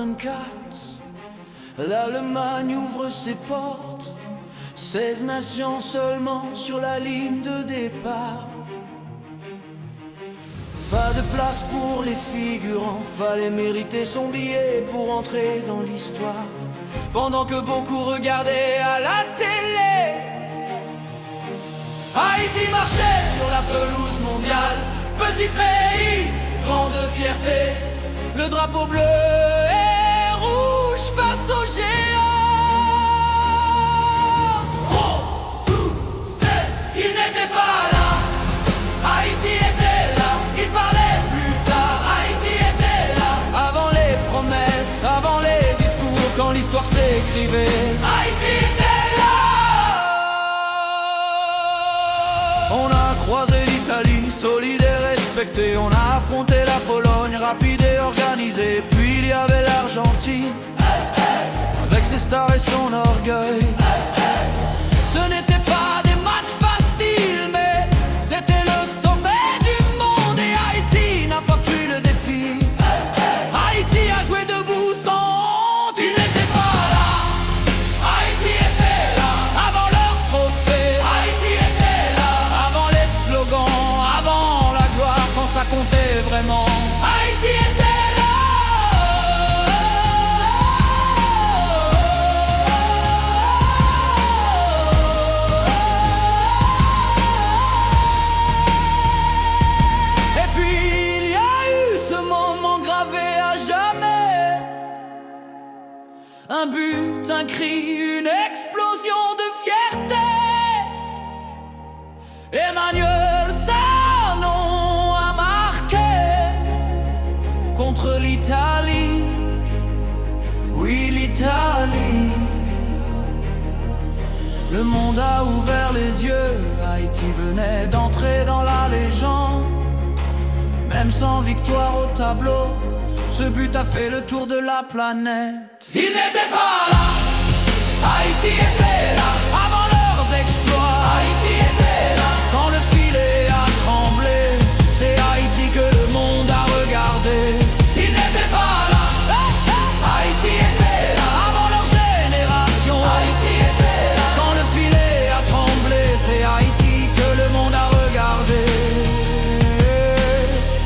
24, l'Allemagne ouvre ses portes. 16 nations seulement sur la ligne de départ. Pas de place pour les figurants, fallait mériter son billet pour entrer dans l'histoire. Pendant que beaucoup regardaient à la télé, Haïti marchait sur la pelouse mondiale. Petit pays, grande fierté, le drapeau bleu et rouge face aux géants. Il n'était pas là, Haïti était là, il parlait plus tard, Haïti était là. Avant les promesses, avant les discours, quand l'histoire s'écrivait, Haïti était là. On a croisé l'Italie, solide et respecté. On a affronté la Pologne, rapide et organisé. Puis il y avait l'Argentine, avec ses stars et son orgueil. Ce n'était pas des matchs faciles, mais c'était le sommet du monde. Et Haïti n'a pas fui le défi. Haïti a joué debout sans honte. Il n'était pas là, Haïti était là. Avant leur trophée, Haïti était là. Avant les slogans, avant la gloire, quand ça comptait vraiment, Haïti était là. Un but, un cri, une explosion de fierté. Emmanuel Sarnon a marqué contre l'Italie. Oui, l'Italie. Le monde a ouvert les yeux. Haïti venait d'entrer dans la légende. Même sans victoire au tableau, ce but a fait le tour de la planète. Il n'était pas là, Haïti était là. Avant leurs exploits, Haïti était là. Quand le filet a tremblé, c'est Haïti que le monde a regardé. Il n'était pas là, Haïti était là. Avant leur génération, Haïti était là. Quand le filet a tremblé, c'est Haïti que le monde a regardé.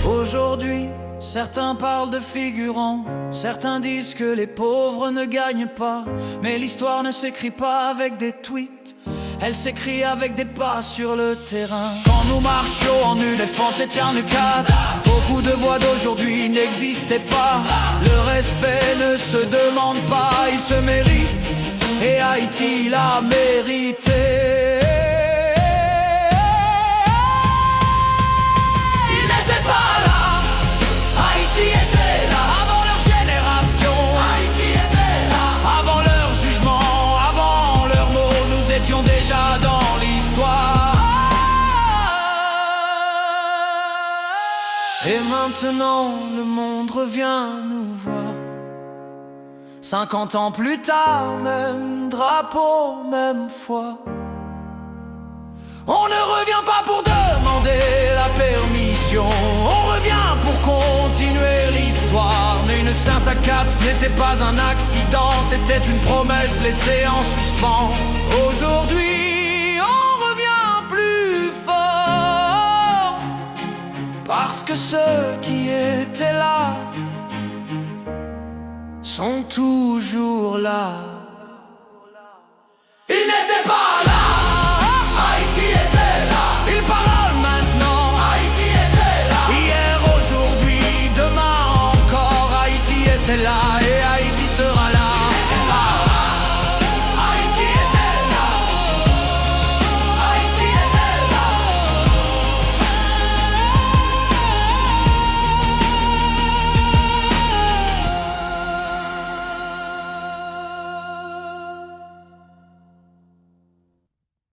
Aujourd'hui, certains parlent de figurants, certains disent que les pauvres ne gagnent pas. Mais l'histoire ne s'écrit pas avec des tweets, elle s'écrit avec des pas sur le terrain. Quand nous marchions en défense et tient quatre, beaucoup de voix d'aujourd'hui n'existaient pas. Le respect ne se demande pas, il se mérite, et Haïti l'a mérité. Et maintenant le monde revient nous voir. 50 ans plus tard, même drapeau, même foi. On ne revient pas pour demander la permission, on revient pour continuer l'histoire. Mais une 504 ce n'était pas un accident, c'était une promesse laissée en suspens. Aujourd'hui on revient plus fort, parce que ceux qui étaient là sont toujours là.